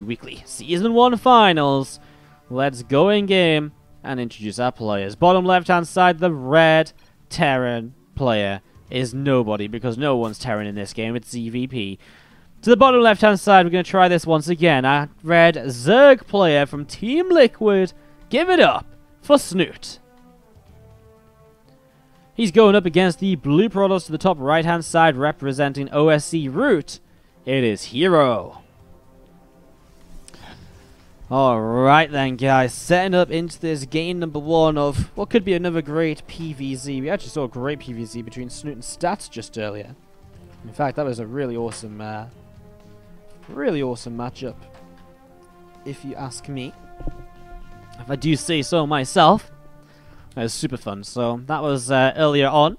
Weekly Season 1 Finals. Let's go in game and introduce our players. Bottom left hand side, the red Terran player is nobody because no one's Terran in this game. It's ZvP. To the bottom left hand side, we're going to try this once again. Our red Zerg player from Team Liquid. Give it up for Snute. He's going up against the blue Protoss to the top right hand side representing OSC Root. It is herO. Alright then guys, setting up into this game number 1 of what could be another great PvZ. We actually saw a great PvZ between Snute and Stats just earlier. In fact, that was a really awesome matchup, if you ask me. If I do say so myself. That was super fun. So that was earlier on.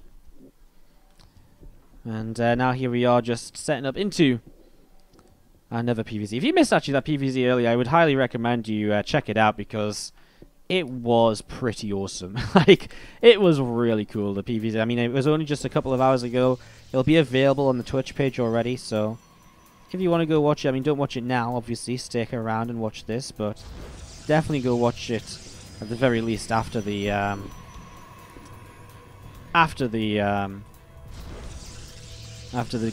And now here we are just setting up into another PvZ. If you missed actually that PvZ earlier, I would highly recommend you check it out because it was pretty awesome. Like, it was really cool, the PvZ. I mean, it was only just a couple of hours ago. It'll be available on the Twitch page already, so if you want to go watch it, I mean, don't watch it now, obviously. Stick around and watch this, but definitely go watch it at the very least after the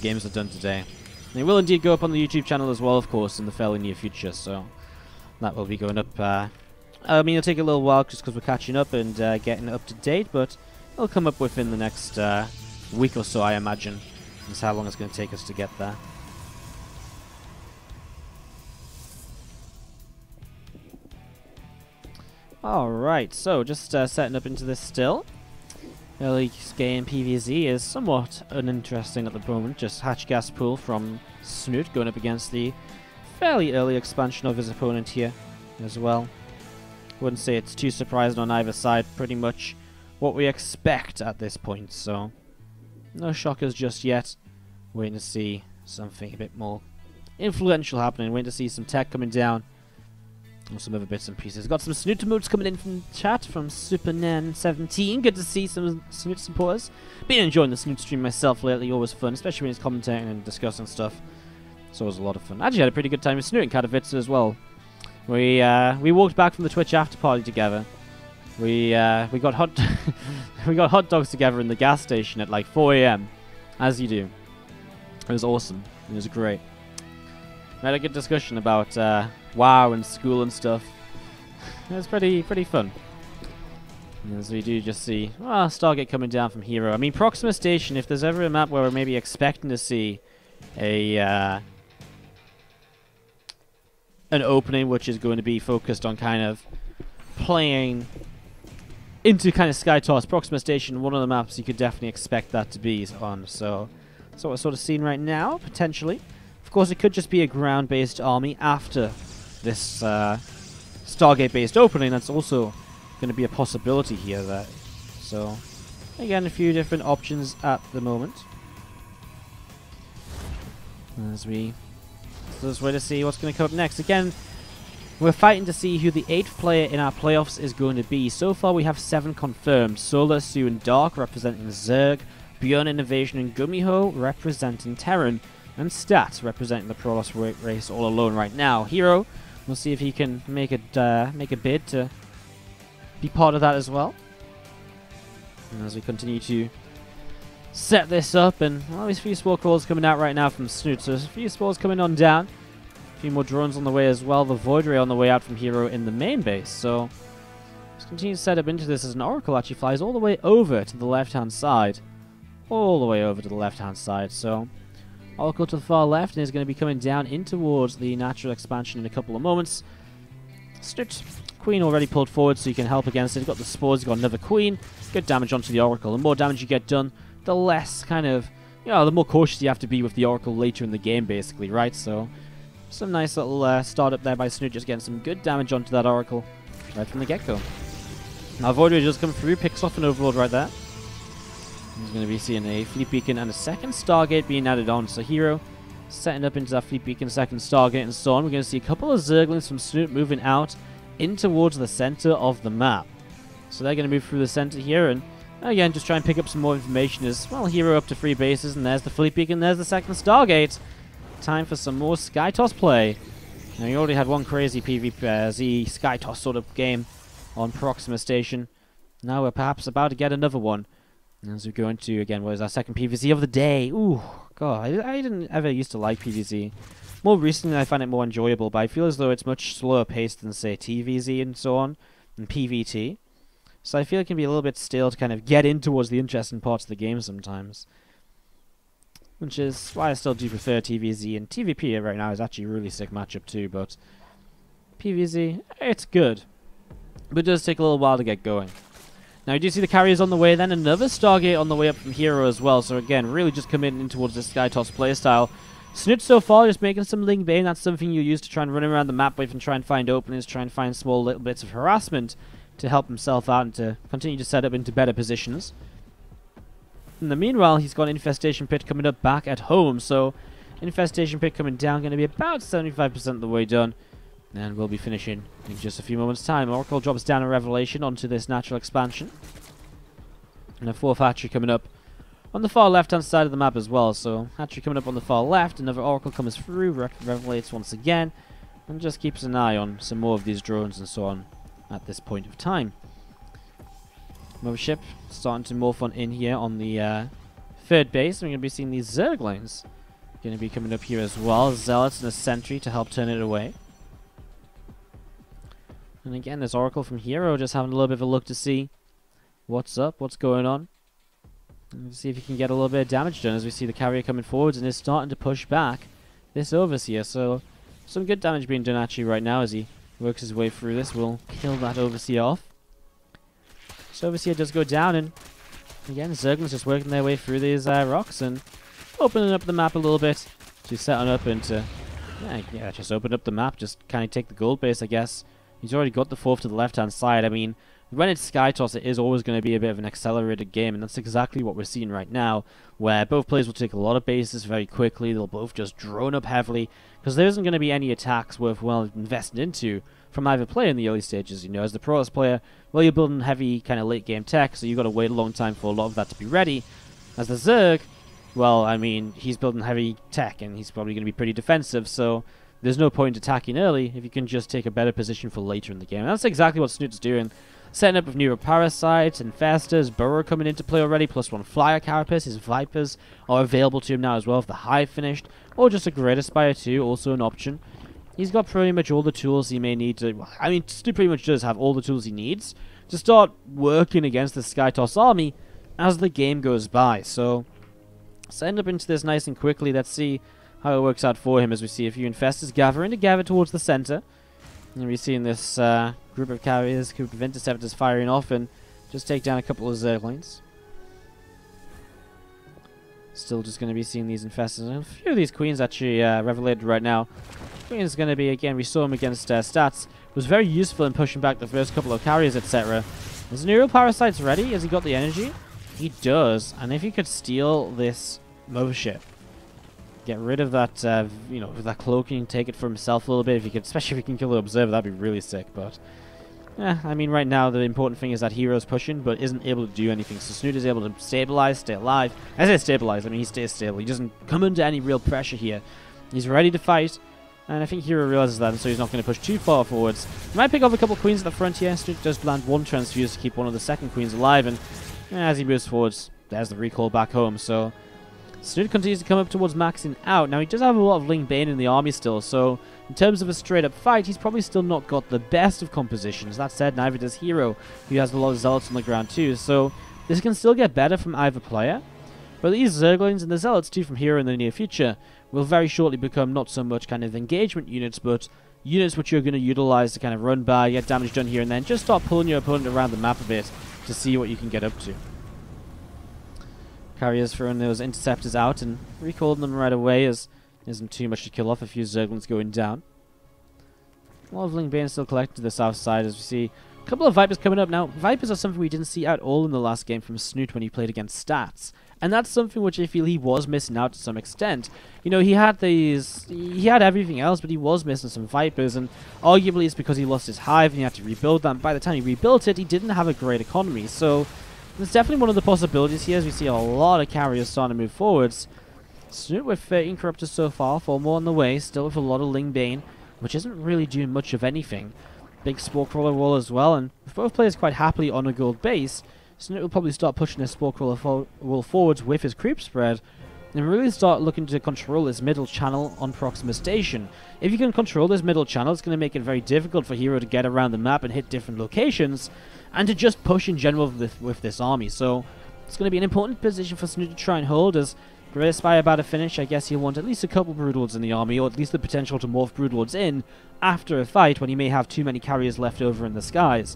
games are done today. And it will indeed go up on the YouTube channel as well, of course, in the fairly near future, so that will be going up. I mean, it'll take a little while just because we're catching up and getting up to date, but it'll come up within the next week or so, I imagine. That's how long it's going to take us to get there. Alright, so just setting up into this still. Early game PvZ is somewhat uninteresting at the moment. Just hatch gas pool from Snute going up against the fairly early expansion of his opponent here as well. Wouldn't say it's too surprising on either side. Pretty much what we expect at this point. So no shockers just yet. Waiting to see something a bit more influential happening. Waiting to see some tech coming down. And some other bits and pieces. Got some Snute emotes coming in from chat from SuperNan17. Good to see some Snute supporters. Been enjoying the Snute stream myself lately. Always fun, especially when he's commentating and discussing stuff. It's always a lot of fun. Actually had a pretty good time with Snute in Katowice as well. We walked back from the Twitch after party together. We got hot dogs together in the gas station at like 4 AM, as you do. It was awesome. It was great. We had a good discussion about WoW and school and stuff. It was pretty fun. As we do just see Stargate coming down from herO. I mean, Proxima Station, if there's ever a map where we're maybe expecting to see an opening which is going to be focused on kind of playing into kind of SkyToss, Proxima Station, one of the maps you could definitely expect that to be on. So that's what we're sort of seeing right now, potentially. Of course, it could just be a ground-based army after this Stargate-based opening. That's also going to be a possibility here. So, again, a few different options at the moment. As we just wait to see what's going to come up next. Again, we're fighting to see who the 8th player in our playoffs is going to be. So far, we have 7 confirmed. Solar, Sue, and Dark representing Zerg. Bjorn, Innovation, and herO representing Terran. And Stats representing the Protoss race all alone right now. herO, we'll see if he can make a bid to be part of that as well. And as we continue to set this up, and well, there's a few spore calls coming out right now from Snute, so there's a few spores coming on down. A few more drones on the way as well. The Void Ray on the way out from herO in the main base. So let's continue to set up into this as an Oracle actually flies all the way over to the left-hand side. All the way over to the left-hand side. So Oracle to the far left and is going to be coming down in towards the natural expansion in a couple of moments. Snute, Queen already pulled forward so you can help against it. You've got the spores, you've got another Queen. Good damage onto the Oracle. The more damage you get done, the less kind of, the more cautious you have to be with the Oracle later in the game, basically, right? So, some nice little startup there by Snute, just getting some good damage onto that Oracle right from the get-go. Now, Void Ray just come through, picks off an Overlord right there. He's going to be seeing a Fleet Beacon and a second Stargate being added on. So herO setting up into that Fleet Beacon, second Stargate, and so on. We're going to see a couple of Zerglings from Snute moving out in towards the center of the map. So they're going to move through the center here, and again, just try and pick up some more information as well. herO up to 3 bases, and there's the Fleet Beacon, there's the second Stargate. Time for some more SkyToss play. Now, he already had one crazy PvZ Sky Toss sort of game on Proxima Station. Now we're perhaps about to get another one. As we go into, again, what is our second PvZ of the day. Ooh, God, I didn't ever used to like PvZ. More recently, I find it more enjoyable, but I feel as though it's much slower paced than, say, TvZ and so on, and PvT. So I feel it can be a little bit stale to kind of get in towards the interesting parts of the game sometimes. Which is why I still do prefer TvZ, and TvP right now is actually a really sick matchup too, but PvZ, it's good. But it does take a little while to get going. Now you do see the carriers on the way, then another Stargate on the way up from herO as well, so again, really just committing in towards this Sky Toss playstyle. Snute so far just making some Ling Bane, that's something you use to try and run around the map with and try and find openings, try and find small little bits of harassment to help himself out and to continue to set up into better positions. In the meanwhile, he's got Infestation Pit coming up back at home, so Infestation Pit coming down, going to be about 75% of the way done. And we'll be finishing in just a few moments' time. Oracle drops down a Revelation onto this natural expansion. And a fourth hatchery coming up on the far left-hand side of the map as well. So, hatchery coming up on the far left, another Oracle comes through, Revelates once again, and just keeps an eye on some more of these drones and so on at this point of time. Mothership starting to morph on in here on the third base. We're going to be seeing these Zerglings going to be coming up here as well. Zealots and a Sentry to help turn it away. And again, this Oracle from herO just having a little bit of a look to see what's up, what's going on. And see if he can get a little bit of damage done as we see the carrier coming forwards and is starting to push back this Overseer. So some good damage being done actually right now as he works his way through this. We'll kill that Overseer off. So Overseer does go down, and again, Zerglings just working their way through these rocks and opening up the map a little bit to set on up and to, yeah, just open up the map, just kind of take the gold base, I guess. He's already got the fourth to the left-hand side. I mean, when it's Sky Toss, it is always going to be a bit of an accelerated game, and that's exactly what we're seeing right now, where both players will take a lot of bases very quickly. They'll both just drone up heavily, because there isn't going to be any attacks worthwhile investing into from either player in the early stages. You know, as the Protoss player, well, you're building heavy kind of late game tech, so you've got to wait a long time for a lot of that to be ready. As the Zerg, well, I mean, he's building heavy tech, and he's probably going to be pretty defensive, so there's no point attacking early if you can just take a better position for later in the game. And that's exactly what Snute's doing. Setting up with Neuroparasites, Infestors, Burrow coming into play already, +1 Flyer Carapace. His Vipers are available to him now as well if the Hive finished, or just a Great Aspire 2, also an option. He's got pretty much all the tools he may need to... I mean, Snute pretty much does have all the tools he needs to start working against the Sky Toss army as the game goes by. So, let's end up into this nice and quickly. Let's see how it works out for him as we see a few Infestors gathering together towards the center. And we're seeing this group of carriers, group of Interceptors firing off and just take down a couple of Zerglings. Still just going to be seeing these Infestors. And a few of these Queens actually revelated right now. Queen's going to be, again, we saw him against stats. Was very useful in pushing back the first couple of carriers, etc. Is Neuroparasites ready? Has he got the energy? He does. And if he could steal this Mothership, get rid of that, you know, that cloaking, take it for himself a little bit. If he could, especially if he can kill the Observer, that'd be really sick. But yeah, I mean, right now the important thing is that herO's pushing, but isn't able to do anything. So Snute is able to stabilize, stay alive. I say stabilize, I mean he stays stable. He doesn't come under any real pressure here. He's ready to fight, and I think herO realizes that, and so he's not going to push too far forwards. He might pick off a couple Queens at the front here. Snute does land one Transfuse to keep one of the second Queens alive, and as he moves forwards, there's the recall back home. So Snute continues to come up towards maxing out. Now, he does have a lot of Ling Bane in the army still, so in terms of a straight-up fight, he's probably still not got the best of compositions. That said, neither does herO, who has a lot of Zealots on the ground too, so this can still get better from either player. But these Zerglings and the Zealots too from herO in the near future will very shortly become not so much kind of engagement units, but units which you're going to utilize to kind of run by, get damage done here and then, just start pulling your opponent around the map a bit to see what you can get up to. Carriers throwing those Interceptors out and recalling them right away as there isn't too much to kill off. A few Zerglings going down. A lot of Ling Bane still collected to the south side as we see a couple of Vipers coming up. Now, Vipers are something we didn't see at all in the last game from Snute when he played against Stats. And that's something which I feel he was missing out to some extent. You know, he had everything else, but he was missing some Vipers, and arguably it's because he lost his Hive and he had to rebuild that. And by the time he rebuilt it, he didn't have a great economy. So there's definitely one of the possibilities here as we see a lot of carriers starting to move forwards. Snute with 13 Corruptors so far, 4 more on the way, still with a lot of Ling Bane. which isn't really doing much of anything. Big Spore Crawler wall as well, and with both players quite happily on a gold base, Snute will probably start pushing his Spore Crawler wall forwards with his creep spread, and really start looking to control his middle channel on Proxima Station. If you can control this middle channel, it's going to make it very difficult for herO to get around the map and hit different locations, and to just push in general with this army. So it's going to be an important position for Snute to try and hold, as Great Spy about to finish. I guess he'll want at least a couple Broodlords in the army, or at least the potential to morph Broodlords in after a fight when he may have too many carriers left over in the skies.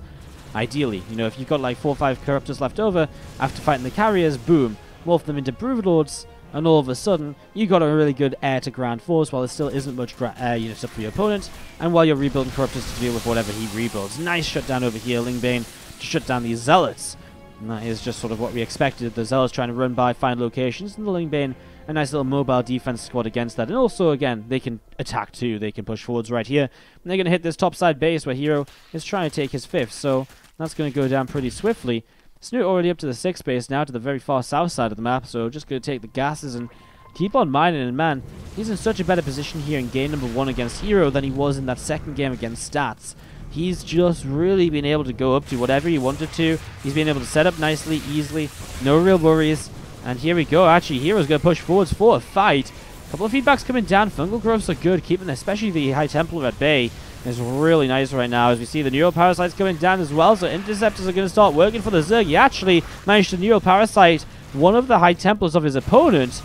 Ideally, you know, if you've got like 4 or 5 Corruptors left over after fighting the carriers, boom, morph them into Broodlords, and all of a sudden, you got a really good air to ground force while there still isn't much air units up for your opponent, and while you're rebuilding Corruptors to deal with whatever he rebuilds. Nice shutdown over here, Lingbane, to shut down these Zealots. And that is just sort of what we expected. The Zealots trying to run by, find locations, and the Lingbane, a nice little mobile defense squad against that. And also, again, they can attack too. They can push forwards right here. And they're going to hit this topside base where herO is trying to take his 5th, so that's going to go down pretty swiftly. Snute already up to the 6th base now, to the very far south side of the map, so just going to take the gases and keep on mining. And man, he's in such a better position here in game number 1 against herO than he was in that second game against Stats. He's just really been able to go up to whatever he wanted to. He's been able to set up nicely, easily, no real worries. And here we go, actually herO's going to push forwards for a fight. A couple of feedbacks coming down, fungal growths are good, keeping especially the High Templar at bay. Is really nice right now, as we see the Neural Parasites coming down as well, so Interceptors are going to start working for the Zerg. He actually managed to Neural Parasite one of the High Templars of his opponent,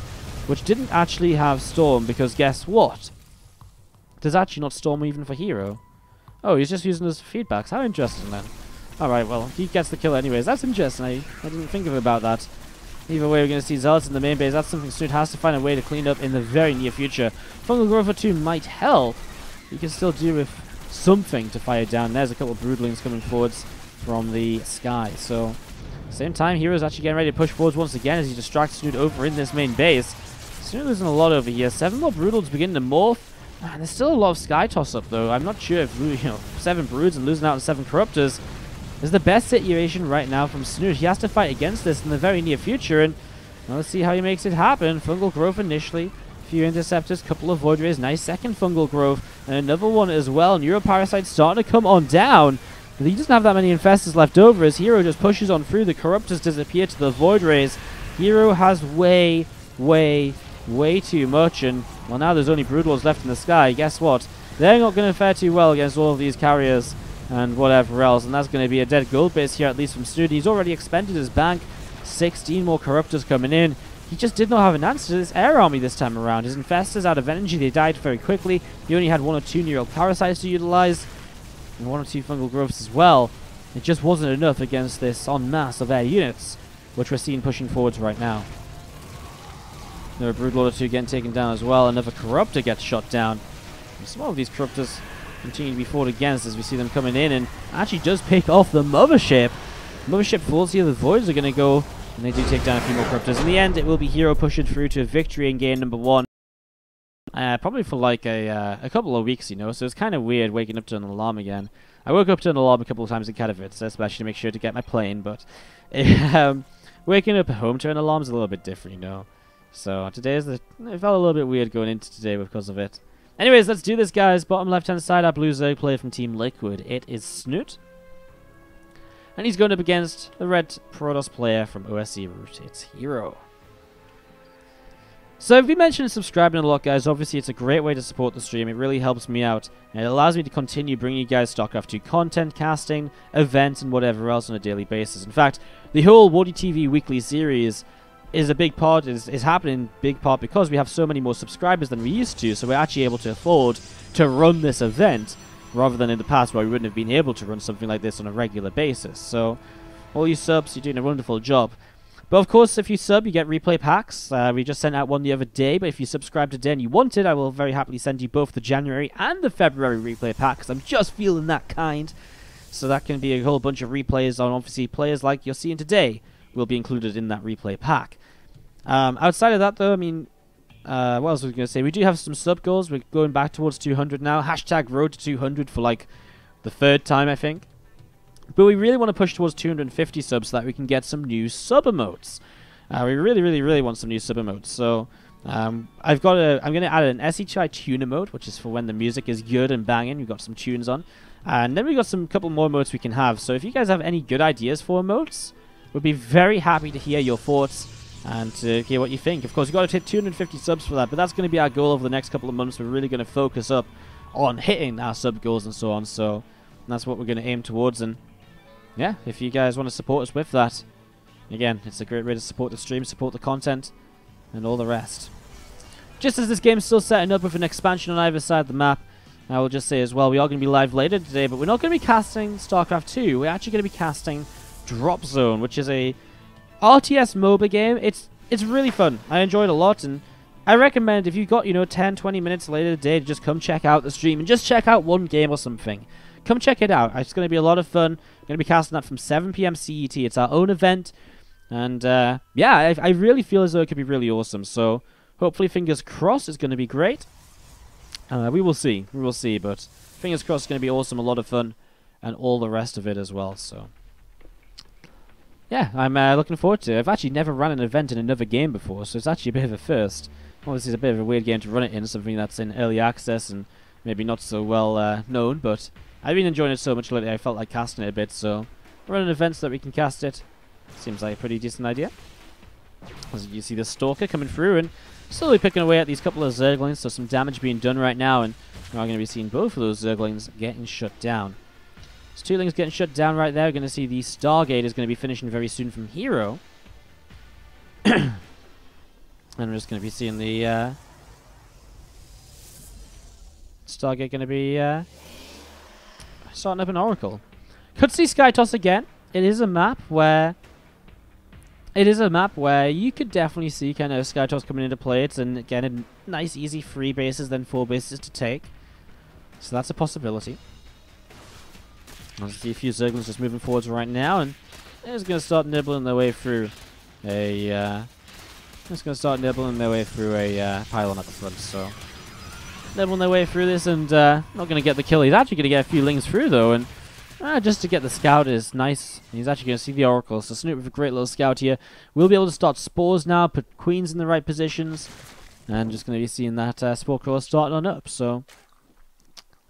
which didn't actually have Storm, because guess what? There's actually not Storm even for herO. Oh, he's just using those feedbacks. How interesting then. Alright, well, he gets the kill anyways. That's interesting. I didn't think about that. Either way, we're going to see Zealots in the main base. That's something Snute has to find a way to clean up in the very near future. Fungal Growth or 2 might help. You can still do with something to fire down. There's a couple of Broodlings coming forwards from the sky. So, same time, herO's actually getting ready to push forwards once again as he distracts Snute over in this main base. Snute losing a lot over here. 7 more Broodlords beginning to morph. Man, there's still a lot of Sky Toss up though. I'm not sure if, you know, 7 Broods and losing out on 7 Corruptors is the best situation right now from Snute. He has to fight against this in the very near future, and well, let's see how he makes it happen. Fungal Growth initially. Few Interceptors, couple of Void Rays, nice second Fungal Growth, and another one as well. Neuroparasite starting to come on down. But he doesn't have that many Infestors left over as herO just pushes on through. The Corruptors disappear to the Void Rays. herO has way too much, and well, now there's only Broodlords left in the sky. Guess what? They're not going to fare too well against all of these carriers and whatever else, and that's going to be a dead gold base here, at least from Snute. He's already expended his bank. 16 more Corruptors coming in. He just did not have an answer to this air army this time around. His Infestors out of energy, they died very quickly. He only had 1 or 2 Neural Parasites to utilize, and 1 or 2 Fungal Growths as well. It just wasn't enough against this en masse of air units, which we're seeing pushing forwards right now. Another Broodlord or 2 getting taken down as well. Another Corruptor gets shot down. And some of these Corruptors continue to be fought against as we see them coming in, and actually does pick off the Mothership. Mothership falls here, the Voids are going to go, and they do take down a few more Corruptors. In the end, it will be herO pushing through to victory in game number 1. Probably for like a couple of weeks, you know, so it's kind of weird waking up to an alarm again. I woke up to an alarm a couple of times in Katowice, especially to make sure to get my plane, but waking up at home to an alarm is a little bit different, you know. So today it felt a little bit weird going into today because of it. Anyways, let's do this, guys. Bottom left-hand side, our blue Zerg player from Team Liquid. It is Snute. And he's going up against the red Protoss player from OSC Root. It's herO. So if you mentioned subscribing a lot, guys, obviously it's a great way to support the stream. It really helps me out, and it allows me to continue bringing you guys StarCraft 2 content, casting, events, and whatever else on a daily basis. In fact, the whole WardiTV weekly series is a big part, is happening in big part because we have so many more subscribers than we used to, so we're actually able to afford to run this event, rather than in the past where we wouldn't have been able to run something like this on a regular basis. So, all you subs, you're doing a wonderful job. But of course, if you sub, you get replay packs. We just sent out one the other day, but if you subscribe today and you want it, I will very happily send you both the January and the February replay pack, because I'm just feeling that kind. So that can be a whole bunch of replays on, obviously, players like you're seeing today will be included in that replay pack. Outside of that, though, I mean, what else was I going to say? We do have some sub goals. We're going back towards 200 now. Hashtag road to 200 for, like, the 3rd time, I think. But we really want to push towards 250 subs so that we can get some new sub emotes. We really want some new sub emotes. So I'm going to add an SHI tuner mode, which is for when the music is good and banging. We've got some tunes on. And then we've got some couple more modes we can have. So if you guys have any good ideas for modes, we'd be very happy to hear your thoughts and to hear what you think. Of course, we've got to hit 250 subs for that, but that's going to be our goal over the next couple of months. We're really going to focus up on hitting our sub goals and so on. So that's what we're going to aim towards. And yeah, if you guys want to support us with that, again, it's a great way to support the stream, support the content, and all the rest. Just as this game's still setting up with an expansion on either side of the map, I will just say as well, we are going to be live later today, but we're not going to be casting StarCraft 2. We're actually going to be casting Drop Zone, which is a RTS MOBA game. It's really fun. I enjoyed it a lot, and I recommend if you've got, 10, 20 minutes later today to just come check out the stream and just check out one game or something. Come check it out. It's going to be a lot of fun. I'm going to be casting that from 7 PM CET. It's our own event, and yeah, I really feel as though it could be really awesome. So hopefully, fingers crossed, it's going to be great. We will see. We will see, but fingers crossed it's going to be awesome, a lot of fun, and all the rest of it as well. So yeah, I'm looking forward to it. I've actually never run an event in another game before, so it's actually a bit of a first. Obviously, it's a bit of a weird game to run it in, something that's in early access and maybe not so well known, but I've been enjoying it so much lately, I felt like casting it a bit, so running events so that we can cast it seems like a pretty decent idea. As you see the Stalker coming through and slowly picking away at these couple of Zerglings, so some damage being done right now, and we're going to be seeing both of those Zerglings getting shut down. There's two Lings getting shut down right there. We're going to see the Stargate is going to be finishing very soon from herO. And we're just going to be seeing the Stargate going to be starting up an Oracle. Could see Skytoss again. It is a map where you could definitely see kind of Skytoss coming into play. It's again a nice easy 3 bases, then 4 bases to take. So that's a possibility. I see a few Zerglings just moving forwards right now, and they're just going to start nibbling their way through a pylon at the front. So nibbling their way through this, and not going to get the kill. He's actually going to get a few Lings through though, and just to get the scout is nice. He's actually going to see the Oracle. So Snute with a great little scout here. We'll be able to start spores now, put queens in the right positions, and just going to be seeing that spore crawler starting on up. So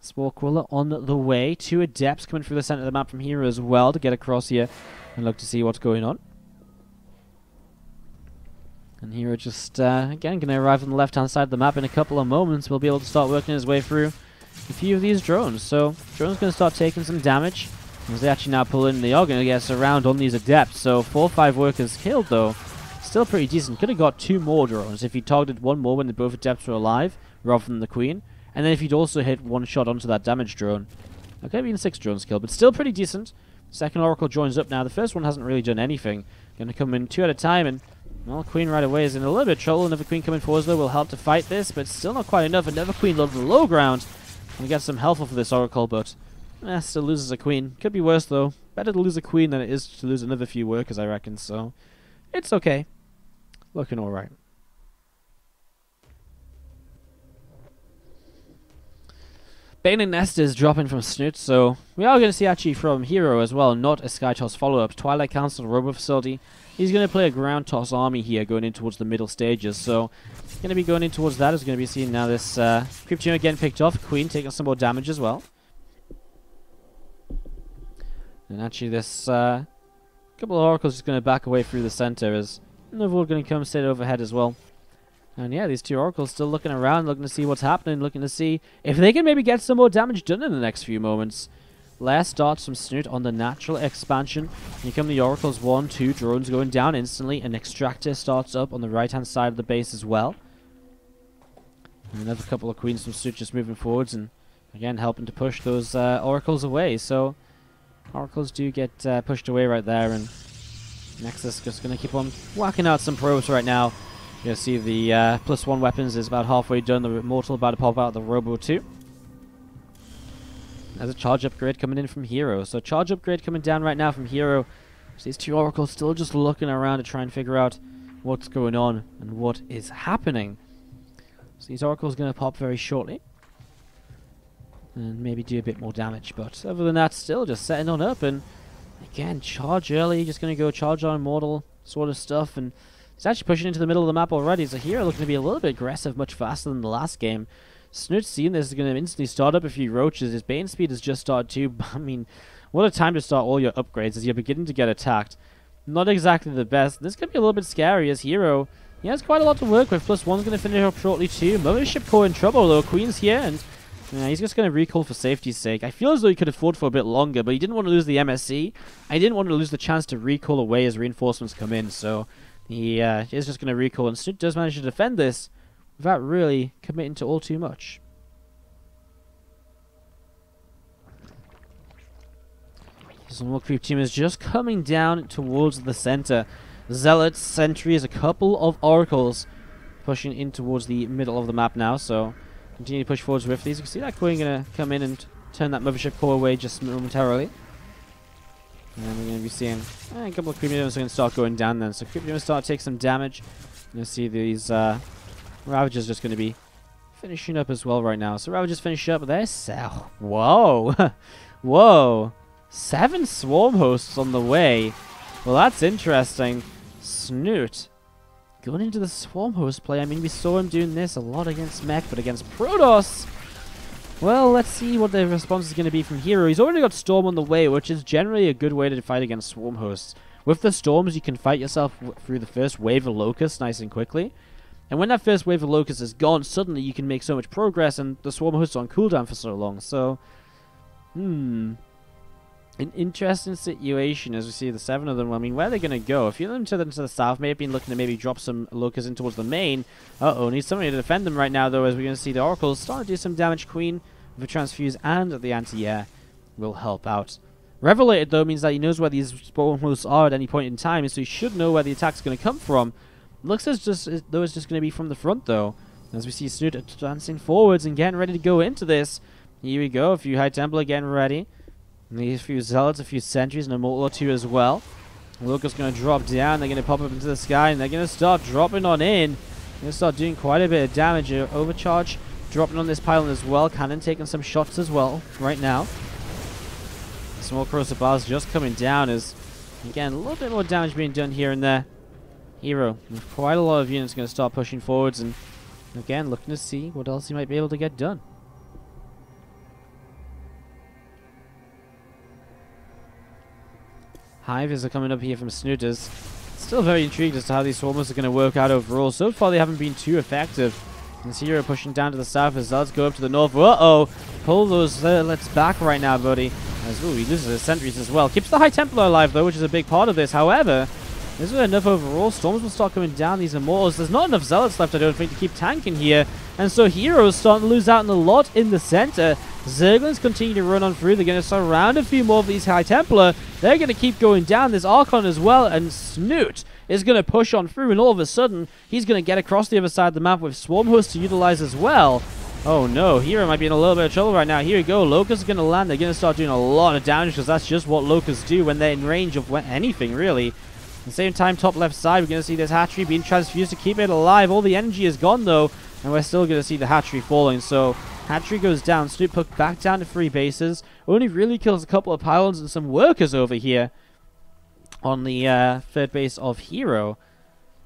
spore crawler on the way. 2 adepts coming through the center of the map from here as well to get across here and look to see what's going on. And herO just again going to arrive on the left hand side of the map in a couple of moments. We'll be able to start working his way through a few of these drones. So drones going to start taking some damage as they actually now pull in. They are going to get around on these adepts. So 4 or 5 workers killed though. Still pretty decent. Could have got 2 more drones if he targeted 1 more when both adepts were alive rather than the queen. And then if he'd also hit 1 shot onto that damage drone. That could have been 6 drones killed, but still pretty decent. Second Oracle joins up now. The first one hasn't really done anything. Going to come in 2 at a time, and well, Queen right away is in a little bit of trouble. Another Queen coming forwards though will help to fight this, but still not quite enough. Another Queen low to the low ground. We get some health off of this Oracle, but still loses a Queen. Could be worse though. Better to lose a Queen than it is to lose another few workers, I reckon. So it's okay. Looking alright. Bane and Nest is dropping from Snute, so we are going to see actually from herO as well, not a Skytoss follow-up. Twilight Council Robo Facility. He's going to play a ground toss army here going in towards the middle stages, so going to be going in towards that. Is going to be seeing now this Creep Team again picked off. Queen taking some more damage as well. And actually this couple of Oracles just going to back away through the center as another one going to come sit overhead as well. And yeah, these 2 Oracles still looking around, looking to see what's happening, looking to see if they can maybe get some more damage done in the next few moments. Last darts from Snute on the natural expansion. Here come the Oracles, 1, 2 drones going down instantly. An Extractor starts up on the right-hand side of the base as well. And another couple of Queens from Snute just moving forwards and again helping to push those Oracles away. So Oracles do get pushed away right there, and Nexus just going to keep on whacking out some probes right now. You'll see the +1 weapons is about halfway done. The Immortal about to pop out the Robo 2. There's a charge upgrade coming in from herO. So charge upgrade coming down right now from herO. So these 2 Oracles still just looking around to try and figure out what's going on and what is happening. So these Oracles going to pop very shortly. And maybe do a bit more damage. But other than that, still just setting on up. And again, charge early. Just going to go charge on Immortal sort of stuff. And He's actually pushing into the middle of the map already, so here looking to be a little bit aggressive, much faster than the last game. Snute seeing this is going to instantly start up a few roaches. His Bane speed has just started too. I mean, what a time to start all your upgrades as you're beginning to get attacked. Not exactly the best. This could be a little bit scary as herO. He has quite a lot to work with. +1's going to finish up shortly too. Mothership Core in trouble though. Queen's here and he's just going to recall for safety's sake. I feel as though he could afford for a bit longer, but he didn't want to lose the MSC. I didn't want to lose the chance to recall away as reinforcements come in, so he is just going to recall. And Snute does manage to defend this without really committing to all too much. Some more creep team is just coming down towards the center. Zealots, sentries, a couple of oracles pushing in towards the middle of the map now, so continue to push forwards with these. You can see that Queen going to come in and turn that Mothership Core away just momentarily. And we're going to be seeing a couple of creep demons are going to start going down then. So creep demons start to take some damage. You'll see these Ravagers just going to be finishing up as well right now. So Ravagers finish up. There's whoa. Whoa. 7 swarm hosts on the way. Well, that's interesting. Snute going into the swarm host play. I mean, we saw him doing this a lot against Mech, but against Protoss, well, let's see what the response is going to be from herO. He's already got Storm on the way, which is generally a good way to fight against swarm hosts. With the Storms, you can fight yourself through the first wave of Locusts nice and quickly. And when that first wave of Locusts is gone, suddenly you can make so much progress, and the swarm hosts are on cooldown for so long. So, an interesting situation as we see the 7 of them. I mean, where are they going to go? A few of them to the south may have been looking to maybe drop some Locusts in towards the main. Needs somebody to defend them right now, though, as we're going to see the Oracles starting to do some damage. Queen with a Transfuse and the Anti-Air will help out. Revelated, though, means that he knows where these spawn hosts are at any point in time, so he should know where the attack's going to come from. Looks as though it's just going to be from the front, though, as we see Snute advancing forwards and getting ready to go into this. Here we go, a few High Templar getting ready. Need a few Zealots, a few Sentries, and a Mortal or 2 as well. Locust's going to drop down. They're going to pop up into the sky, and they're going to start dropping on in. They're going to start doing quite a bit of damage. Overcharge dropping on this pylon as well. Cannon taking some shots as well right now. Small corrosive bars just coming down as, again, a little bit more damage being done here and there. herO, with quite a lot of units, going to start pushing forwards, and again, looking to see what else he might be able to get done. Hives are coming up here from Snooters. Still very intrigued as to how these swarmers are going to work out overall. So far, they haven't been too effective. And herO pushing down to the south as Zealots go up to the north. Pull those Zealots back right now, buddy. As he loses his sentries as well. Keeps the High Templar alive, though, which is a big part of this. However, isn't enough overall. Storms will start coming down. These Immortals. There's not enough Zealots left, I don't think, to keep tanking here. And so herO's starting to lose out in a lot in the center. Zerglings continue to run on through. They're going to surround a few more of these High Templar. They're going to keep going down. There's Archon as well, and Snute is going to push on through, and all of a sudden, he's going to get across the other side of the map with Swarm Host to utilize as well. Oh no, herO might be in a little bit of trouble right now. Here we go, Locusts are going to land. They're going to start doing a lot of damage, because that's just what Locusts do when they're in range of anything, really. At the same time, top left side, we're going to see this hatchery being transfused to keep it alive. All the energy is gone, though, and we're still going to see the hatchery falling, so hatchery goes down. Snute put back down to 3 bases. Only really kills a couple of pylons and some workers over here on the 3rd base of herO.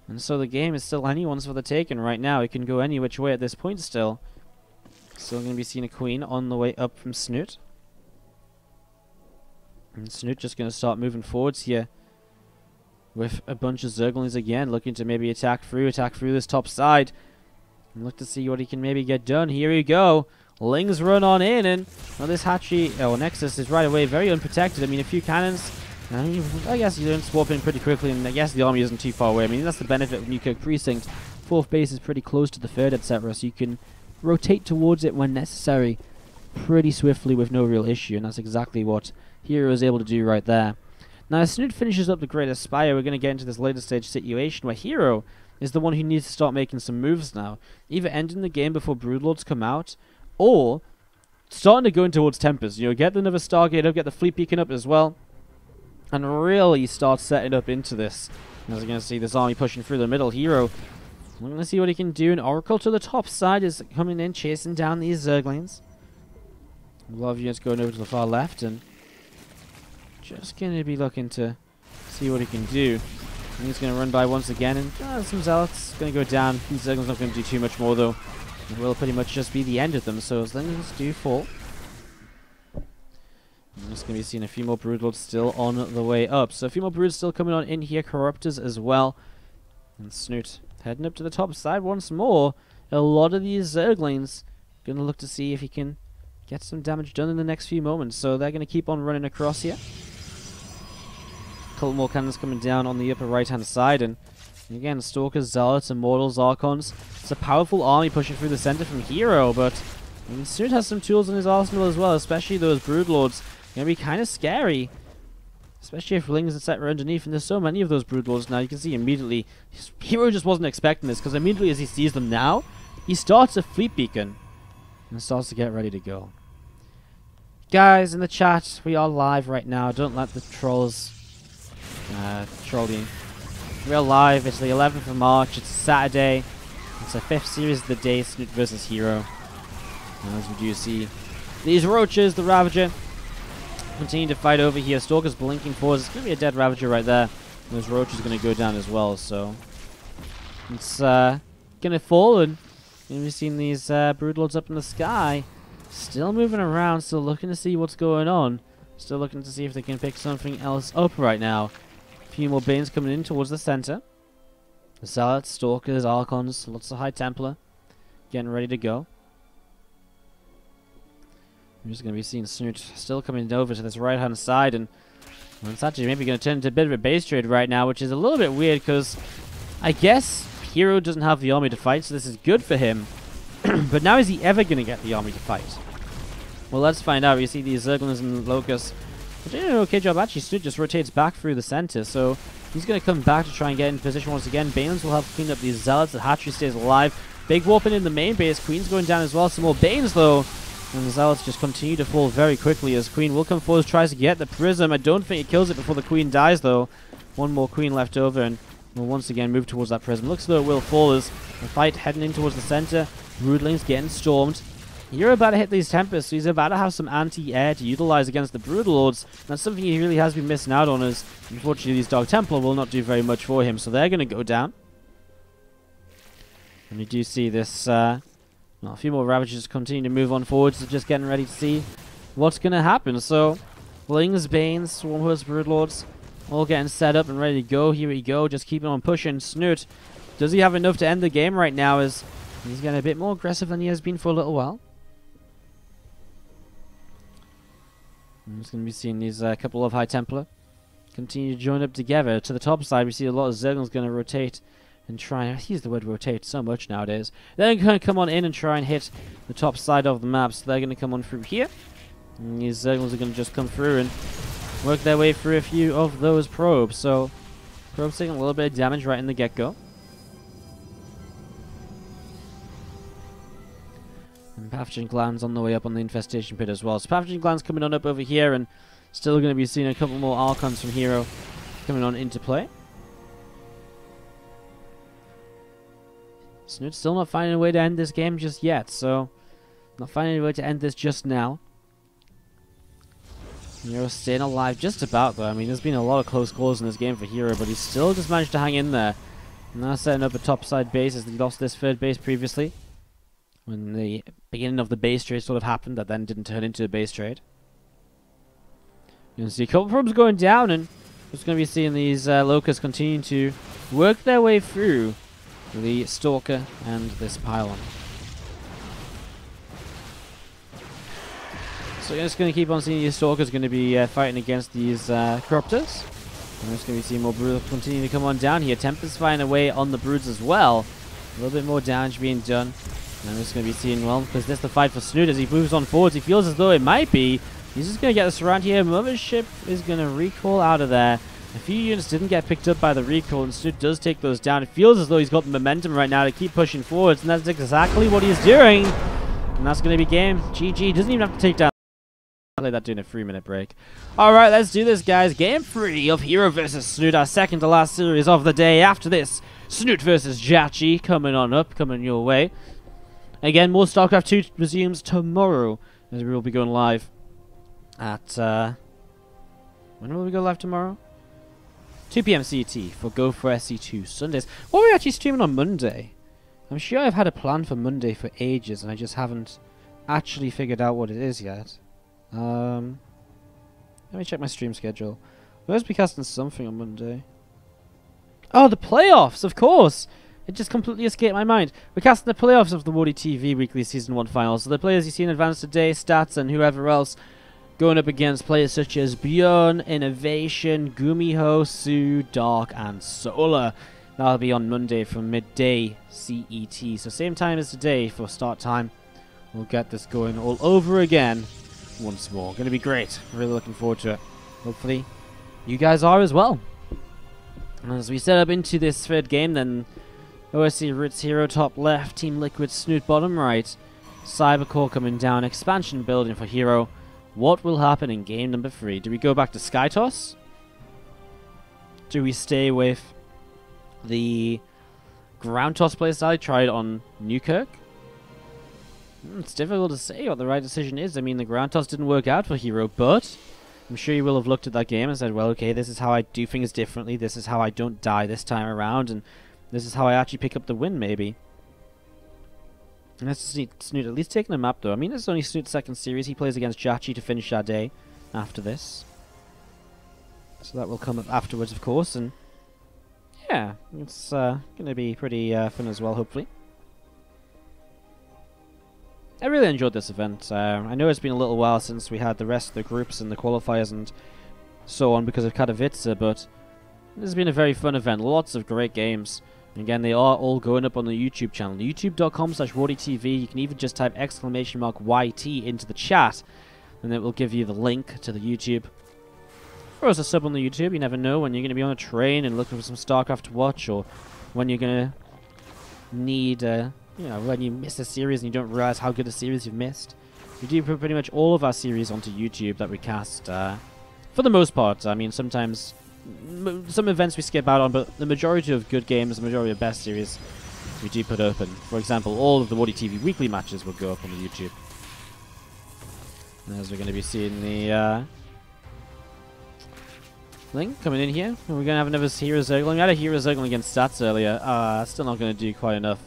And so the game is still anyone's for the taking right now. It can go any which way at this point still. Still going to be seeing a Queen on the way up from Snute. And Snute just going to start moving forwards here with a bunch of Zerglings again, looking to maybe attack through this top side. And look to see what he can maybe get done. Here we go. Lings run on in, and well, this hatchery, Nexus is right away very unprotected. I mean, a few cannons. I guess you don't swap in pretty quickly, and I guess the army isn't too far away. I mean, that's the benefit of Newkirk Precinct. 4th base is pretty close to the 3rd, etc., so you can rotate towards it when necessary pretty swiftly with no real issue, and that's exactly what herO is able to do right there. Now, as Snute finishes up the Great Aspire, we're going to get into this later stage situation where herO is the one who needs to start making some moves now. Either ending the game before Broodlords come out, or starting to go in towards Tempest. You know, get another Stargate up, get the fleet beacon up as well, and really start setting up into this. As you're going to see this army pushing through the middle, herO, we're going to see what he can do. An Oracle to the top side is coming in, chasing down these Zerglings. A lot of units going over to the far left, and just going to be looking to see what he can do. He's going to run by once again, and some Zealots going to go down. These Zerglings not going to do too much more, though. It will pretty much just be the end of them, so Zerglings do fall. I'm just going to be seeing a few more Broodlords still on the way up. So a few more Broods still coming on in here, Corruptors as well. And Snute heading up to the top side once more. A lot of these Zerglings going to look to see if he can get some damage done in the next few moments. So they're going to keep on running across here. A couple more cannons coming down on the upper right-hand side. And again, Stalkers, Zealots, Immortals, Archons. It's a powerful army pushing through the center from herO, but Snute has some tools in his arsenal as well, especially those Broodlords. Going to be kind of scary, especially if Lings, etc. underneath, and there's so many of those Broodlords now. You can see immediately, herO just wasn't expecting this, because immediately as he sees them now, he starts a fleet beacon and starts to get ready to go. Guys, in the chat, we are live right now. Don't let the trolls troll you. We are live. It's the 11th of March. It's Saturday. It's the 5th series of the day, Snute versus herO. And as we do see, these roaches, the Ravager, continue to fight over here. Stalker's blinking forwards. It's going to be a dead Ravager right there. And those roaches are going to go down as well, so it's going to fall, and we've seen these Broodlords up in the sky. Still moving around, still looking to see what's going on. Still looking to see if they can pick something else up right now. A few more Banes coming in towards the center. Zealots, Stalkers, Archons, lots of High Templar getting ready to go. We're just going to be seeing Snute still coming over to this right-hand side, and well, it's actually maybe going to turn into a bit of a base trade right now, which is a little bit weird, because I guess herO doesn't have the army to fight, so this is good for him. But now is he ever going to get the army to fight? Well, let's find out. You see these Zerglings and Locusts. They're doing an okay job. Actually, Snute just rotates back through the center, so he's going to come back to try and get in position once again. Banelings will help clean up these Zealots. The Hatchery stays alive. Big warping in the main base. Queen's going down as well. Some more Banes, though. And the Zealots just continue to fall very quickly as Queen will come forward, tries to get the Prism. I don't think it kills it before the Queen dies, though. One more Queen left over, and we'll once again move towards that Prism. Looks as though it will fall as the fight heading in towards the center. Broodlings getting stormed. You're about to hit these Tempests, so he's about to have some anti-air to utilize against the Broodlords. That's something he really has been missing out on, as unfortunately these Dark Templar will not do very much for him, so they're going to go down. And we do see this, well, a few more Ravagers continue to move on forward, so just getting ready to see what's going to happen. So, Lings, Banes, Swarmhoods, Broodlords, all getting set up and ready to go. Here we go, just keeping on pushing. Snute, does he have enough to end the game right now, as he's getting a bit more aggressive than he has been for a little while. I'm just going to be seeing these couple of High Templar continue to join up together. To the top side, we see a lot of Zerglings going to rotate and try and... I use the word rotate so much nowadays. They're going to come on in and try and hit the top side of the map. So they're going to come on through here. And these Zerglings are going to just come through and work their way through a few of those probes. So, probes taking a little bit of damage right in the get-go. And Pathogen Glands on the way up on the Infestation Pit as well. So Pathogen Glands coming on up over here, and still going to be seeing a couple more Archons from herO coming on into play. Snute's still not finding a way to end this game just yet, so not finding a way to end this just now. herO staying alive just about, though. I mean, there's been a lot of close calls in this game for herO, but he's still just managed to hang in there. Now setting up a topside base, as he lost this third base previously, when the beginning of the base trade sort of happened, that then didn't turn into a base trade. You can see a couple probes going down, and just going to be seeing these Locusts continue to work their way through the Stalker and this pylon. So you're just going to keep on seeing these Stalkers going to be fighting against these Corruptors. I'm just going to be seeing more Broods continue to come on down here. Tempest fighting away on the Broods as well. A little bit more damage being done. And I'm just going to be seeing, well, because this is the fight for Snute as he moves on forwards. He feels as though it might be. He's just going to get the surround here. Mothership is going to recall out of there. A few units didn't get picked up by the recall, and Snute does take those down. It feels as though he's got the momentum right now to keep pushing forwards, and that's exactly what he's doing. And that's going to be game. GG. Doesn't even have to take down. I'll play that during a 3-minute break. Alright, let's do this, guys. Game 3 of herO versus Snute, our second to last series of the day. After this, Snute versus Jachi coming on up, coming your way. Again, more StarCraft 2 resumes tomorrow, as we will be going live at, when will we go live tomorrow? 2 p.m. CET for Go for SC2 Sundays. What are we actually streaming on Monday? I'm sure I've had a plan for Monday for ages, and I just haven't actually figured out what it is yet. Let me check my stream schedule. We must be casting something on Monday. Oh, the playoffs, of course! It just completely escaped my mind. We're casting the playoffs of the WardiTV Weekly Season 1 Finals. So the players you see in advance today, Stats, and whoever else, going up against players such as Bjorn, Innovation, Gumiho, Sue, Dark, and Solar. That'll be on Monday from midday CET. So same time as today for start time. We'll get this going all over again once more. Going to be great. Really looking forward to it. Hopefully you guys are as well. And as we set up into this third game, then OSC Ritz herO top left, Team Liquid Snute bottom right, Cybercore coming down, expansion building for herO. What will happen in game number 3? Do we go back to Skytoss? Do we stay with the ground toss playstyle I tried on Newkirk? It's difficult to say what the right decision is. I mean, the ground toss didn't work out for herO, but I'm sure you will have looked at that game and said, well, okay, this is how I do things differently. This is how I don't die this time around, and this is how I actually pick up the win, maybe. And let's see Snute at least taking a map, though. I mean, this is only Snute's second series. He plays against Jachi to finish our day after this. So that will come up afterwards, of course, and yeah, it's going to be pretty fun as well, hopefully. I really enjoyed this event. I know it's been a little while since we had the rest of the groups and the qualifiers and so on because of Katowice, but this has been a very fun event. Lots of great games. And again, they are all going up on the YouTube channel. YouTube.com/WardiTV. You can even just type !YT into the chat, and it will give you the link to the YouTube. Throw us a sub on the YouTube. You never know when you're going to be on a train and looking for some StarCraft to watch, or when you're going to need, when you miss a series and you don't realize how good a series you've missed. We do put pretty much all of our series onto YouTube that we cast, for the most part. I mean, sometimes some events we skip out on, but the majority of good games, the majority of best series, we do put open. For example, all of the WardiTV weekly matches will go up on the YouTube. And as we're going to be seeing the Link coming in here. We're going to have another herO Zergling. We had a herO Zergling against Stats earlier. Still not going to do quite enough.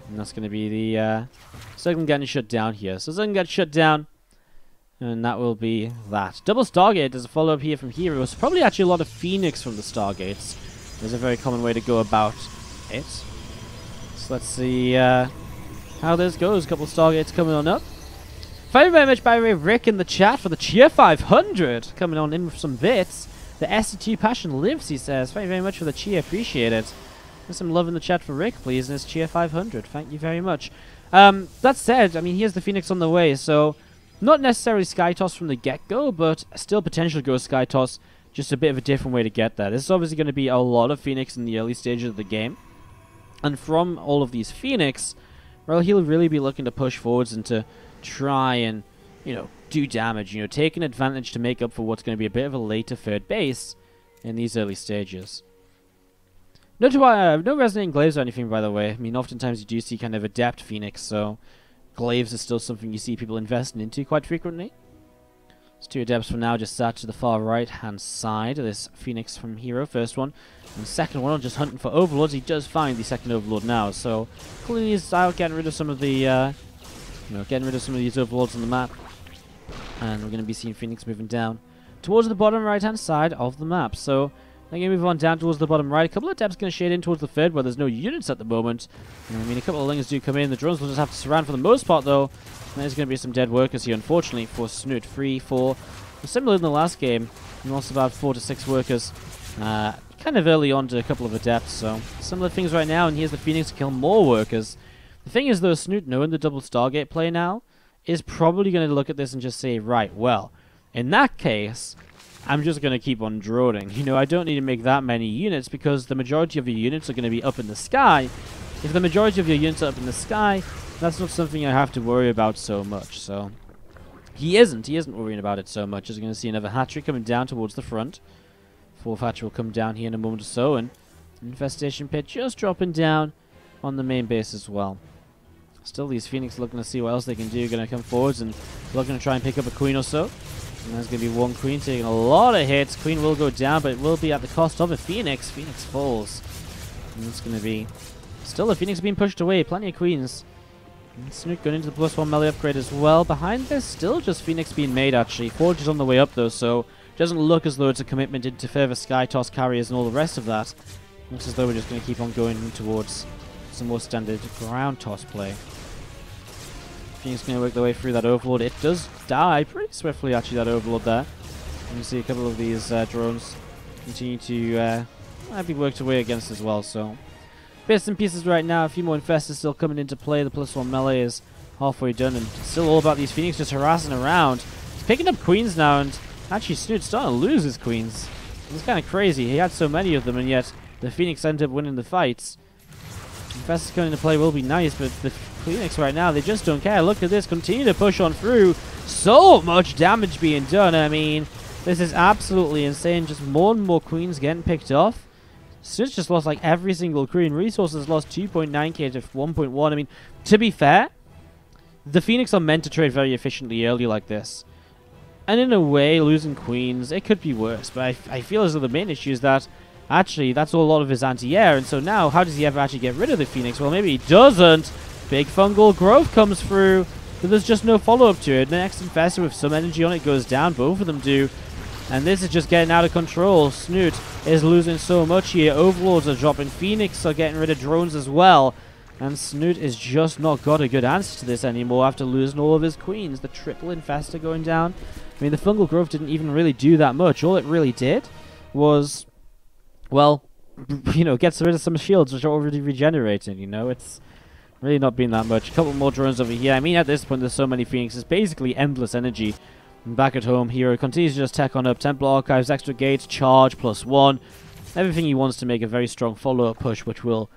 And that's going to be the Zergling getting shut down here. So Zergling gets shut down. And that will be that. Double Stargate, there's a follow-up here from herO. It's probably actually a lot of Phoenix from the Stargates. There's a very common way to go about it. So let's see how this goes. A couple of Stargates coming on up. Thank you very much, by the way, Rick in the chat for the Cheer 500. Coming on in with some bits. The SC2 passion lives, he says. Thank you very much for the cheer. Appreciate it. There's some love in the chat for Rick, please, and his Cheer 500. Thank you very much. That said, I mean, here's the Phoenix on the way, so not necessarily Skytoss from the get-go, but still potential to go Skytoss. Just a bit of a different way to get there. This is obviously going to be a lot of Phoenix in the early stages of the game. And from all of these Phoenix, well, he'll really be looking to push forwards and to try and, do damage, taking advantage to make up for what's going to be a bit of a later third base in these early stages. No Resonating Glaives or anything, by the way. I mean, oftentimes you do see kind of Adept Phoenix, so Glaives is still something you see people investing into quite frequently. There's 2 Adepts for now, just sat to the far right-hand side of this Phoenix from herO, first one. And the second one, just hunting for Overlords. He does find the second Overlord now, so clearly he's out getting rid of some of the, these Overlords on the map. And we're going to be seeing Phoenix moving down towards the bottom right-hand side of the map. So they're going to move on down towards the bottom right. A couple of Adepts going to shade in towards the third, where there's no units at the moment. I mean, a couple of Lingers do come in. The drones will just have to surround for the most part, though. And there's going to be some dead workers here, unfortunately, for Snute. 3, 4. Similar in the last game. We lost about 4 to 6 workers. Kind of early on to a couple of Adepts, so similar things right now. And here's the Phoenix to kill more workers. The thing is, though, Snute, knowing the double Stargate play now, is probably going to look at this and just say, right, well, in that case, I'm just going to keep on droning. I don't need to make that many units because the majority of your units are going to be up in the sky. If the majority of your units are up in the sky, that's not something I have to worry about so much. So he isn't worrying about it so much. As we're going to see another hatchery coming down towards the front. 4th hatchery will come down here in a moment or so, and infestation pit just dropping down on the main base as well. Still, these Phoenix looking to see what else they can do. Going to come forwards and looking to try and pick up a queen or so. And there's going to be one Queen taking a lot of hits. Queen will go down, but it will be at the cost of a Phoenix. Phoenix falls. And it's going to be... Still, the Phoenix being pushed away. Plenty of Queens. And Snute going into the +1 melee upgrade as well. Behind this, still just Phoenix being made, actually. Forge is on the way up, though, so it doesn't look as though it's a commitment into further Sky Toss carriers and all the rest of that. Looks as though we're just going to keep on going towards some more standard ground toss play. Phoenix going to work their way through that Overlord. It does die pretty swiftly, actually, that Overlord there. And you see a couple of these drones continue to be worked away against as well, so... Bits and pieces right now. A few more Infestors still coming into play. The +1 melee is halfway done, and it's still all about these Phoenix just harassing around. He's picking up Queens now, and actually Snute's starting to lose his Queens. It's kind of crazy. He had so many of them, and yet the Phoenix ended up winning the fights. Infestors coming into play will be nice, but the Phoenix right now, they just don't care. Look at this. Continue to push on through. So much damage being done. I mean, this is absolutely insane. Just more and more Queens getting picked off. Snute just lost like every single Queen. Resources lost 2.9k to 1.1. I mean, to be fair, the Phoenix are meant to trade very efficiently early like this. And in a way, losing Queens, it could be worse. But I feel as though the main issue is that, actually, that's a lot of his anti-air. And so now, how does he ever actually get rid of the Phoenix? Well, maybe he doesn't. Big Fungal Growth comes through, but there's just no follow-up to it. The next Infestor with some energy on it goes down. Both of them do. And this is just getting out of control. Snute is losing so much here. Overlords are dropping. Phoenix are getting rid of drones as well. And Snute is just not got a good answer to this anymore after losing all of his Queens. The triple Infestor going down. I mean, the Fungal Growth didn't even really do that much. All it really did was, well, you know, gets rid of some shields which are already regenerating, you know. It's really not been that much. A couple more drones over here. I mean, at this point, there's so many Phoenixes. Basically, endless energy. And back at home, herO continues to just tech on up. Templar Archives, extra gates, charge, +1. Everything he wants to make a very strong follow-up push, which will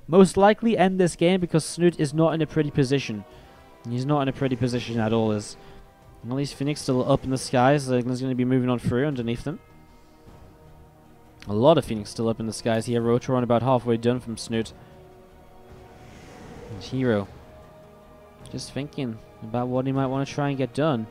most likely end this game because Snute is not in a pretty position. He's not in a pretty position at all. As all these Phoenix still up in the skies. There's going to be moving on through underneath them. A lot of Phoenix still up in the skies here. Rotoron about halfway done from Snute. And herO just thinking about what he might want to try and get done.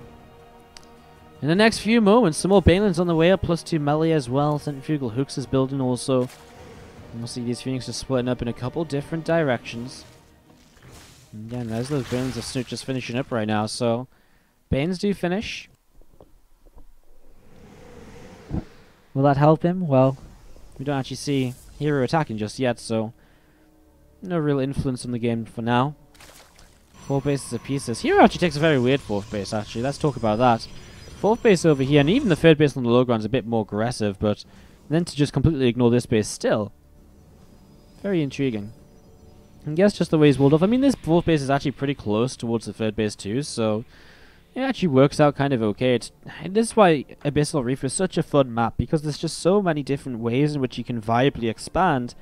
In the next few moments, some more Banelands on the way up, +2 melee as well. Centrifugal Hooks is building also. And we'll see these Phoenix just splitting up in a couple different directions. And again, there's those Banelands of Snute just finishing up right now, so Banes do finish. Will that help him? Well, we don't actually see herO attacking just yet, so no real influence on the game for now. 4 bases apiece. herO actually takes a very weird 4th base, actually. Let's talk about that. 4th base over here, and even the 3rd base on the low ground is a bit more aggressive, but then to just completely ignore this base still. Very intriguing. I guess just the way he's walled off. I mean, this 4th base is actually pretty close towards the 3rd base too, so it actually works out kind of okay. This is why Abyssal Reef is such a fun map, because there's just so many different ways in which you can viably expand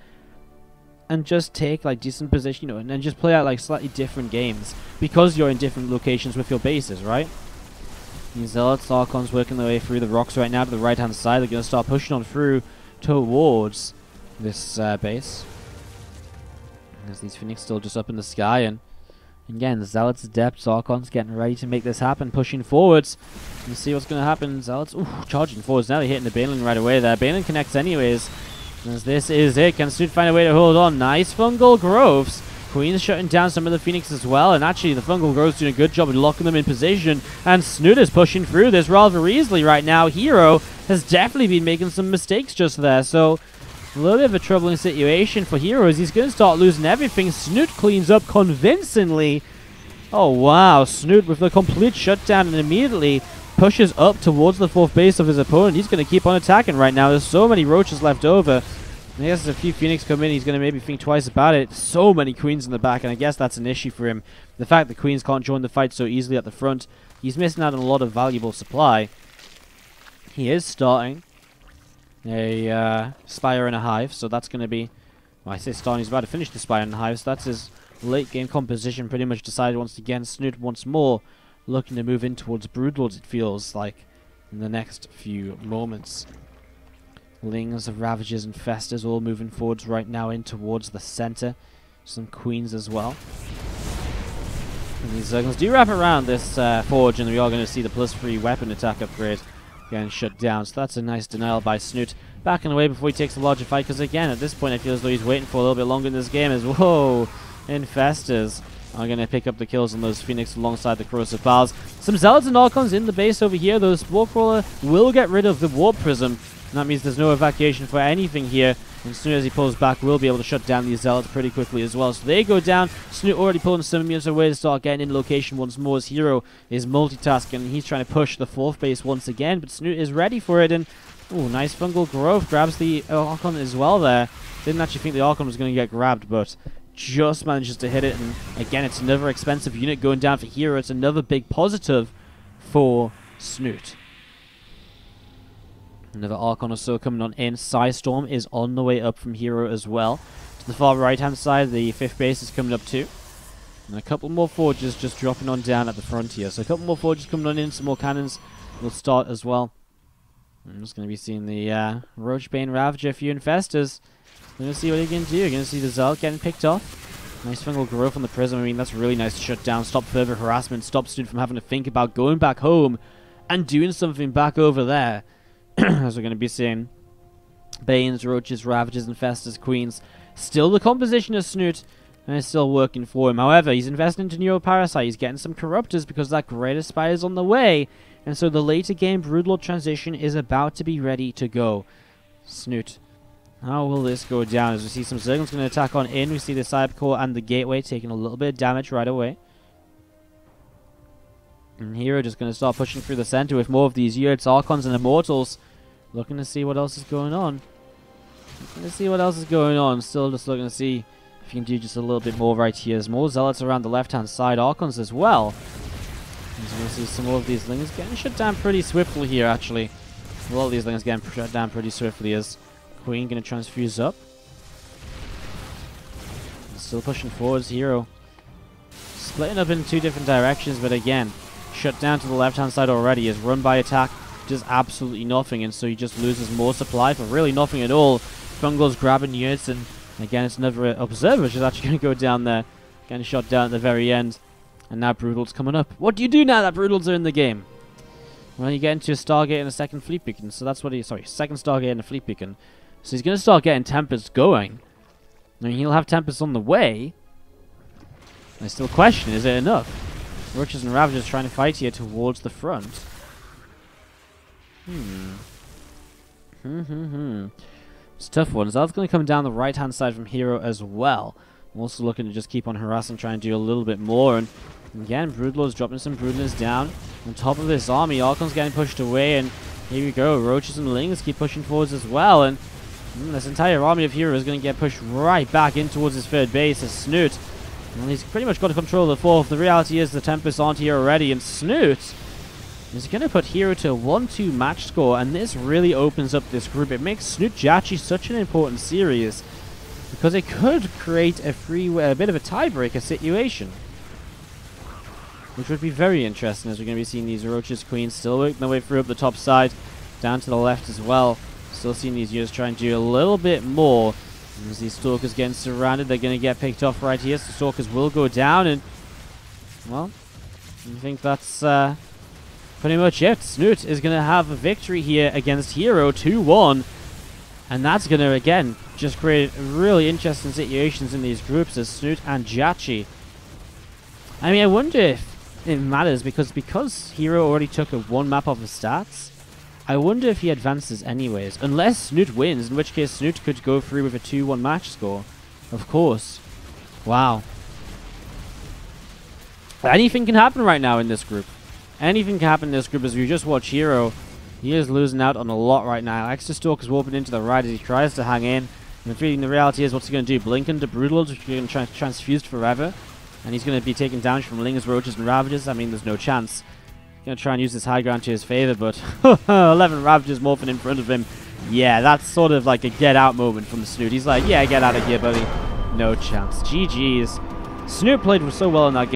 and just take like decent position, you know, and then just play out like slightly different games because you're in different locations with your bases, right? These Zealots, Archons working their way through the rocks right now to the right-hand side. They're going to start pushing on through towards this base. As these Phoenix still just up in the sky, and again, the Zealots, Adepts, Archons getting ready to make this happen, pushing forwards. You see what's going to happen. Zealots, charging forwards. Now they're hitting the Baneland right away there. Baneland connects anyways. As this is it. Can Snute find a way to hold on? Nice Fungal Growths. Queen's shutting down some of the Phoenix as well, and actually the Fungal Growth's doing a good job of locking them in position, and Snute is pushing through this rather easily right now. herO has definitely been making some mistakes just there, so a little bit of a troubling situation for herO as he's going to start losing everything. Snute cleans up convincingly. Oh wow, Snute with the complete shutdown and immediately pushes up towards the 4th base of his opponent. He's going to keep on attacking right now. There's so many roaches left over. I guess as a few Phoenix come in, he's going to maybe think twice about it. So many Queens in the back, and I guess that's an issue for him. The fact that Queens can't join the fight so easily at the front, he's missing out on a lot of valuable supply. He is starting a Spire and a Hive, so that's going to be... Well, I say starting, he's about to finish the Spire and the Hive, so that's his late game composition pretty much decided once again. Snute once more looking to move in towards Broodlords, it feels like, in the next few moments. Lings, Ravagers, and Festers all moving forwards right now in towards the center. Some Queens as well. And these Zerglings do wrap around this Forge, and we are going to see the +3 weapon attack upgrade getting shut down. So that's a nice denial by Snute. Backing away before he takes the larger fight, because again, at this point, I feel as though he's waiting for a little bit longer in this game. As whoa, Infestors are going to pick up the kills on those Phoenix alongside the Corrosive Bars. Some Zealots and Archons in the base over here. Those Spore Crawler will get rid of the Warp Prism. And that means there's no evacuation for anything here. And as soon as he pulls back, we'll be able to shut down these Zealots pretty quickly as well. So they go down. Snute already pulling some units away to start getting in location once more. As herO is multitasking, and he's trying to push the 4th base once again. But Snute is ready for it. And, ooh, nice fungal growth. Grabs the Archon as well there. Didn't actually think the Archon was going to get grabbed, but just manages to hit it. And again, it's another expensive unit going down for herO. It's another big positive for Snute. Another Archon or so coming on in. Psystorm is on the way up from herO as well. To the far right hand side, the 5th base is coming up too. And a couple more Forges just dropping on down at the frontier. So a couple more Forges coming on in. Some more cannons will start as well. I'm just going to be seeing the Roachbane Ravager for you Infestors. We're going to see what he can do. You're going to see the Zealot getting picked off. Nice fungal growth on the Prism. I mean, that's really nice to shut down. Stop further harassment. Stop Snute from having to think about going back home and doing something back over there. As we're going to be seeing Banes, Roaches, Ravagers, Infestors, Queens. Still the composition of Snute, and it's still working for him. However, he's investing into Neuroparasite. He's getting some Corruptors because that Greater Spire is on the way. And so the later game Broodlord transition is about to be ready to go. Snute. How will this go down? As we see some Zerglings going to attack on in. We see the Cybercore and the Gateway taking a little bit of damage right away. And herO just going to start pushing through the center with more of these units, Archons and Immortals. Looking to see what else is going on. Still just looking to see if you can do just a little bit more right here. There's more Zealots around the left-hand side, Archons as well. And so we'll see some more of these Lings getting shut down pretty swiftly here, actually. A lot of these Lings getting shut down pretty swiftly as Queen going to transfuse up. And still pushing forwards, herO. Splitting up in 2 different directions, but again, shut down to the left-hand side already. His run by attack does absolutely nothing, and so he just loses more supply for really nothing at all. Fungal's grabbing units, and again, it's another Observer, which is actually going to go down there. Getting shot down at the very end. And now Broodlord's coming up. What do you do now that Broodlords are in the game? Well, you get into a Stargate and a second Fleet Beacon, so that's what he... Sorry, second Stargate and a Fleet Beacon. So he's going to start getting Tempests going. I mean, he'll have Tempests on the way. I still question, is it enough? Roaches and Ravagers trying to fight here towards the front. It's a tough one. Zealot's going to come down the right-hand side from herO as well. I'm also looking to just keep on harassing, trying to do a little bit more. And again, Broodlord's dropping some Broodlords down. On top of this army, Archon's getting pushed away. And here we go. Roaches and Lings keep pushing forwards as well. And this entire army of herO is going to get pushed right back in towards his 3rd base as Snute. Well, he's pretty much got control of the 4th. The reality is the Tempests aren't here already. And Snute is going to put herO to a 1-2 match score. And this really opens up this group. It makes Snute Jachi such an important series, because it could create a bit of a tiebreaker situation, which would be very interesting, as we're going to be seeing these Roaches, Queens still working their way through up the top side, down to the left as well. Still seeing these units trying to do a little bit more. And as these Stalkers getting surrounded, they're going to get picked off right here. So Stalkers will go down, and, well, I think that's pretty much it. Snute is going to have a victory here against herO, 2-1. And that's going to, again, just create really interesting situations in these groups as Snute and Jachi. I mean, I wonder if it matters, because herO already took a 1 map off his stats, I wonder if he advances anyways. Unless Snute wins, in which case Snute could go through with a 2-1 match score. Of course. Wow. Anything can happen right now in this group. Anything can happen in this group as we just watch herO. He is losing out on a lot right now. Extra Stalker's warping into the right as he tries to hang in. And the reality is, what's he going to do? Blink into Broodlords, which are going to transfused forever. And he's going to be taking damage from Lings, Roaches, and Ravagers. I mean, there's no chance. He's going to try and use this high ground to his favor, but 11 Ravagers morphing in front of him. Yeah, that's sort of like a get out moment from the Snute. He's like, yeah, get out of here, buddy. No chance. GG's. Snute played so well in that game.